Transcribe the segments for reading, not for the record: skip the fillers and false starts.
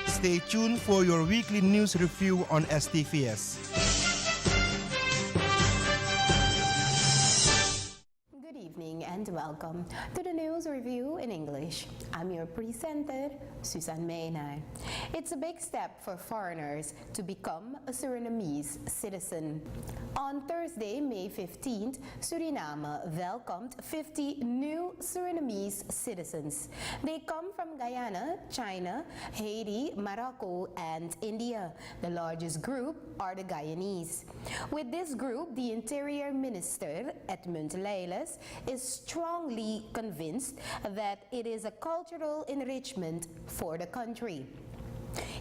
Stay tuned for your weekly news review on STVS. Good evening and welcome to the news review in English. I'm your presenter, Susan Meenay. It's a big step for foreigners to become a Surinamese citizen. On Thursday, May 15th, Suriname welcomed 50 new Surinamese citizens. They come from Guyana, China, Haiti, Morocco, and India. The largest group are the Guyanese. With this group, the Interior Minister, Edmund Leiles, is strongly convinced that it is a cultural enrichment for the country.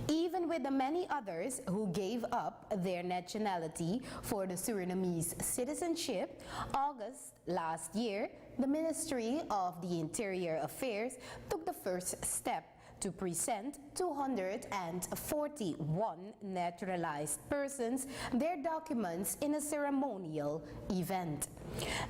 Even with the many others who gave up their nationality for the Surinamese citizenship, August last year, the Ministry of the Interior Affairs took the first step to present 241 naturalized persons their documents in a ceremonial event.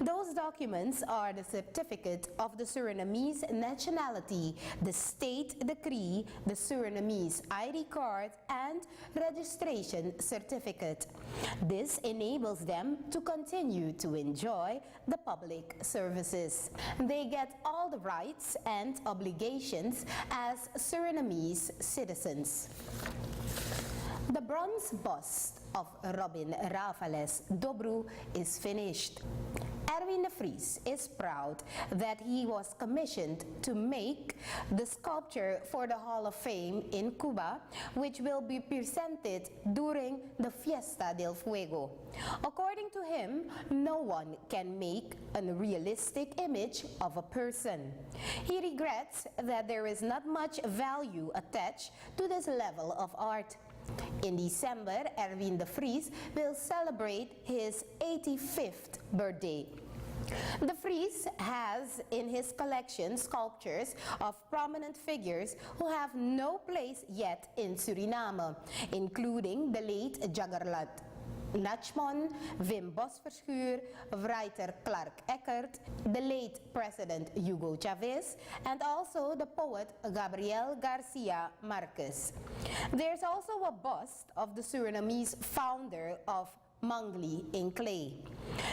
Those documents are the certificate of the Surinamese nationality, the state decree, the Surinamese ID card, and registration certificate. This enables them to continue to enjoy the public services. They get all the rights and obligations as Surinamese citizens. The bronze bust of Robin Rafales Dobru is finished. Erwin de Vries is proud that he was commissioned to make the sculpture for the Hall of Fame in Cuba, which will be presented during the Fiesta del Fuego. According to him, no one can make a realistic image of a person. He regrets that there is not much value attached to this level of art. In December, Erwin de Vries will celebrate his 85th birthday. De Vries has in his collection sculptures of prominent figures who have no place yet in Suriname, including the late Jagerlat Nachman, Wim Bosverschuur, writer Clark Eckert, the late President Hugo Chavez, and also the poet Gabriel Garcia Marquez. There's also a bust of the Surinamese founder of Mangli in clay.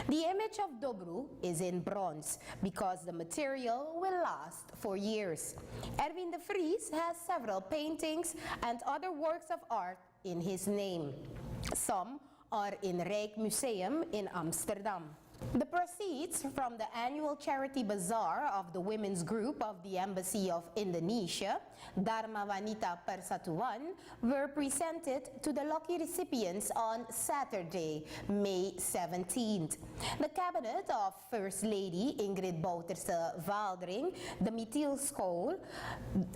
The image of Dobru is in bronze because the material will last for years. Erwin de Vries has several paintings and other works of art in his name. Some are in Rijksmuseum in Amsterdam. The proceeds from the annual charity bazaar of the women's group of the Embassy of Indonesia, Dharma Wanita Persatuan, were presented to the lucky recipients on Saturday, May 17th. The cabinet of First Lady Ingrid Bouterse Waldring, de Mithiel School,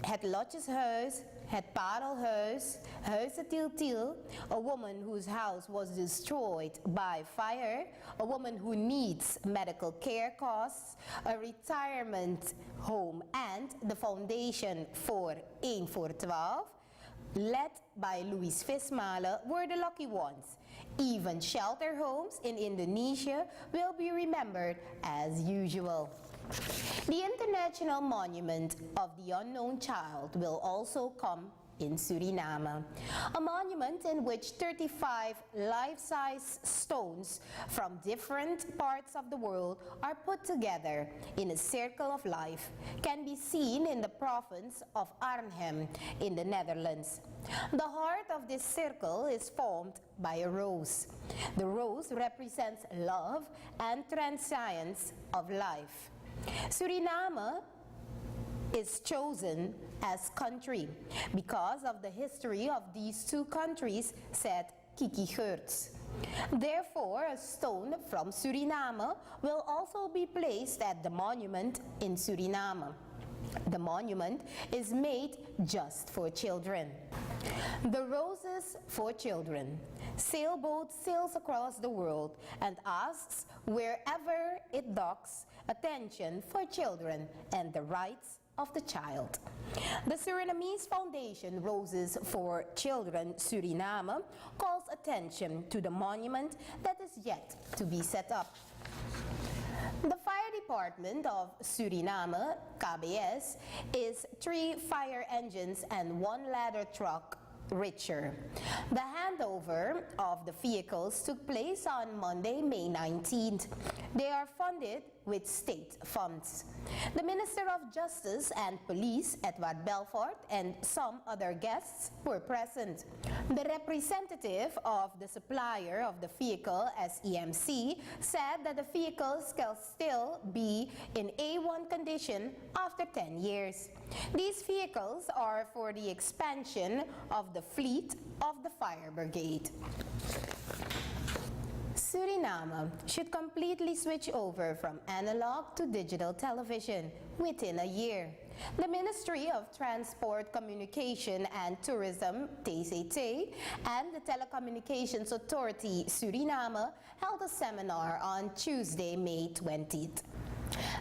het Lotjeshuis, het Parelhuis, Huize Tiel, a woman whose house was destroyed by fire, a woman who needs medical care costs, a retirement home, and the foundation for 1 voor 12, led by Louis Vismalen, were the lucky ones. Even shelter homes in Indonesia will be remembered as usual. The International Monument of the Unknown Child will also come in Suriname, a monument in which 35 life-size stones from different parts of the world are put together in a circle of life, can be seen in the province of Arnhem in the Netherlands. The heart of this circle is formed by a rose. The rose represents love and transience of life. Suriname is chosen as country because of the history of these two countries, said Kiki Geurts. Therefore, a stone from Suriname will also be placed at the monument in Suriname. The monument is made just for children. The Roses for Children. Sailboat sails across the world and asks wherever it docks attention for children and the rights of the child. The Surinamese Foundation Roses for Children Suriname calls attention to the monument that is yet to be set up. The fire Department of Suriname, KBS, is 3 fire engines and 1 ladder truck richer. The handover of the vehicles took place on Monday, May 19th. They are funded with state funds. The Minister of Justice and Police, Edward Belfort, and some other guests were present. The representative of the supplier of the vehicle, SEMC, said that the vehicles can still be in A1 condition after 10 years. These vehicles are for the expansion of the fleet of the fire brigade. Suriname should completely switch over from analog to digital television within a year. The Ministry of Transport, Communication and Tourism, TCT, and the Telecommunications Authority, Suriname, held a seminar on Tuesday, May 20th.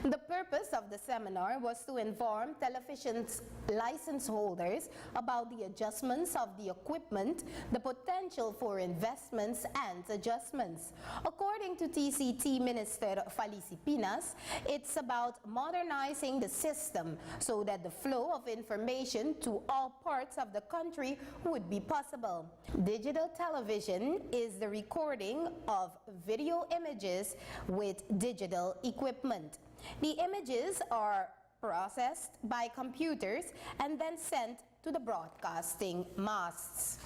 The purpose of the seminar was to inform television's license holders about the adjustments of the equipment, the potential for investments and adjustments. According to TCT Minister Falici Pinas, it's about modernizing the system so that the flow of information to all parts of the country would be possible. Digital television is the recording of video images with digital equipment. The images are processed by computers and then sent to the broadcasting masts.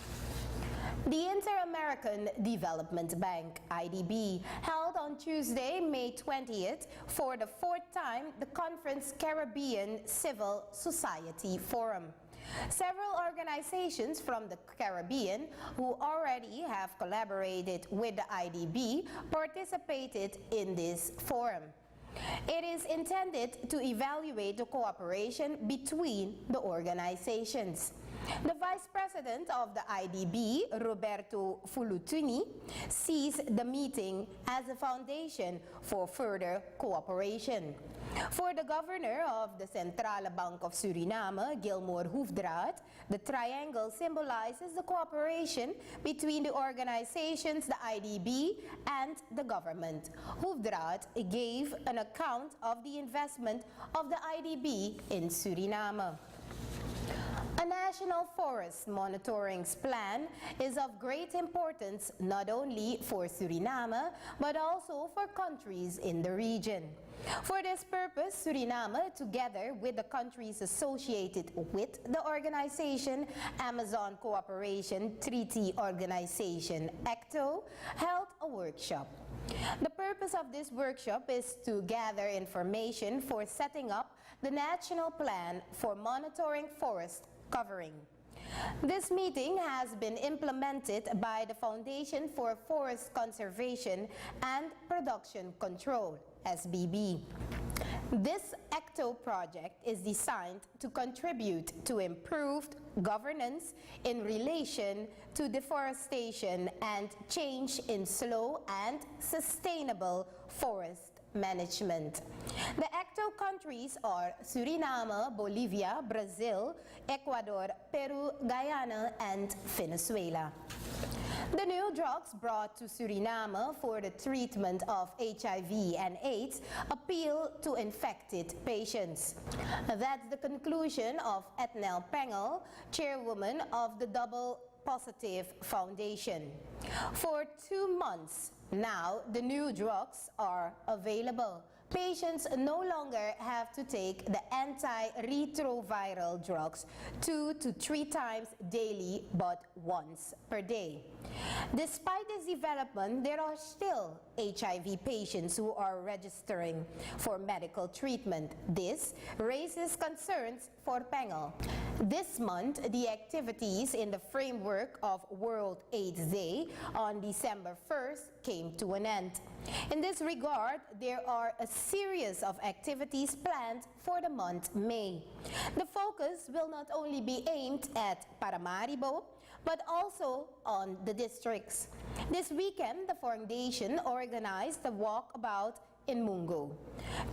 The Inter-American Development Bank, IDB, held on Tuesday, May 20th, for the 4th time the Conference Caribbean Civil Society Forum. Several organizations from the Caribbean who already have collaborated with the IDB participated in this forum. It is intended to evaluate the cooperation between the organizations. The Vice President of the IDB, Roberto Fulutuni, sees the meeting as a foundation for further cooperation. For the Governor of the Centrale Bank of Suriname, Gilmore Hoefdraad, the triangle symbolizes the cooperation between the organizations, the IDB, and the government. Hoefdraad gave an account of the investment of the IDB in Suriname. A national forest monitoring plan is of great importance not only for Suriname, but also for countries in the region. For this purpose, Suriname, together with the countries associated with the organization, Amazon Cooperation Treaty Organization, ACTO, held a workshop. The purpose of this workshop is to gather information for setting up the national plan for monitoring forest covering. This meeting has been implemented by the Foundation for Forest Conservation and Production Control, SBB. This ACTO project is designed to contribute to improved governance in relation to deforestation and change in slow and sustainable forest management. The ACTO countries are Suriname, Bolivia, Brazil, Ecuador, Peru, Guyana, and Venezuela. The new drugs brought to Suriname for the treatment of HIV and AIDS appeal to infected patients. That's the conclusion of Etnel Pengel, chairwoman of the Double Positive Foundation. For 2 months now, the new drugs are available. Patients no longer have to take the antiretroviral drugs 2 to 3 times daily, but once per day. Despite this development, there are still HIV patients who are registering for medical treatment. This raises concerns for Pengel. This month, the activities in the framework of World AIDS Day on December 1st came to an end. In this regard, there are a series of activities planned for the month May. The focus will not only be aimed at Paramaribo, but also on the districts. This weekend, the foundation organized a walkabout in Mungo.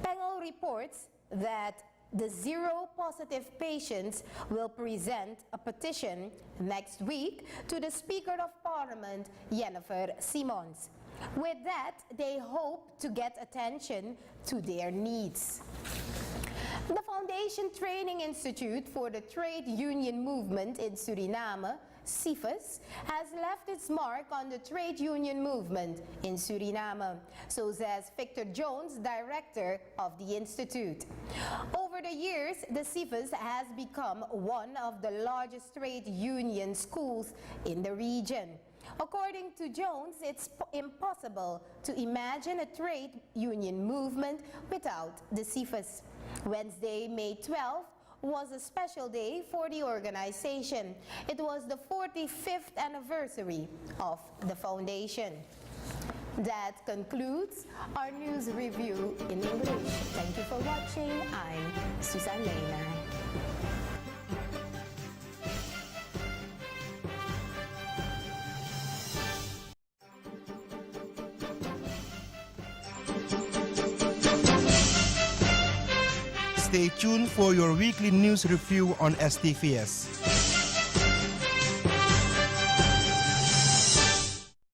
Pengel reports that the zero positive patients will present a petition next week to the Speaker of Parliament, Jennifer Simons. With that, they hope to get attention to their needs. The Foundation Training Institute for the Trade Union Movement in Suriname, CIFES, has left its mark on the trade union movement in Suriname, so says Victor Jones, director of the institute. Over the years, the CIFES has become one of the largest trade union schools in the region. According to Jones, it's impossible to imagine a trade union movement without the CIFES. Wednesday, May 12th, was a special day for the organization. It was the 45th anniversary of the foundation. That concludes our news review in English. Thank you for watching. I'm Susan Lena. Stay tuned for your weekly news review on STVS.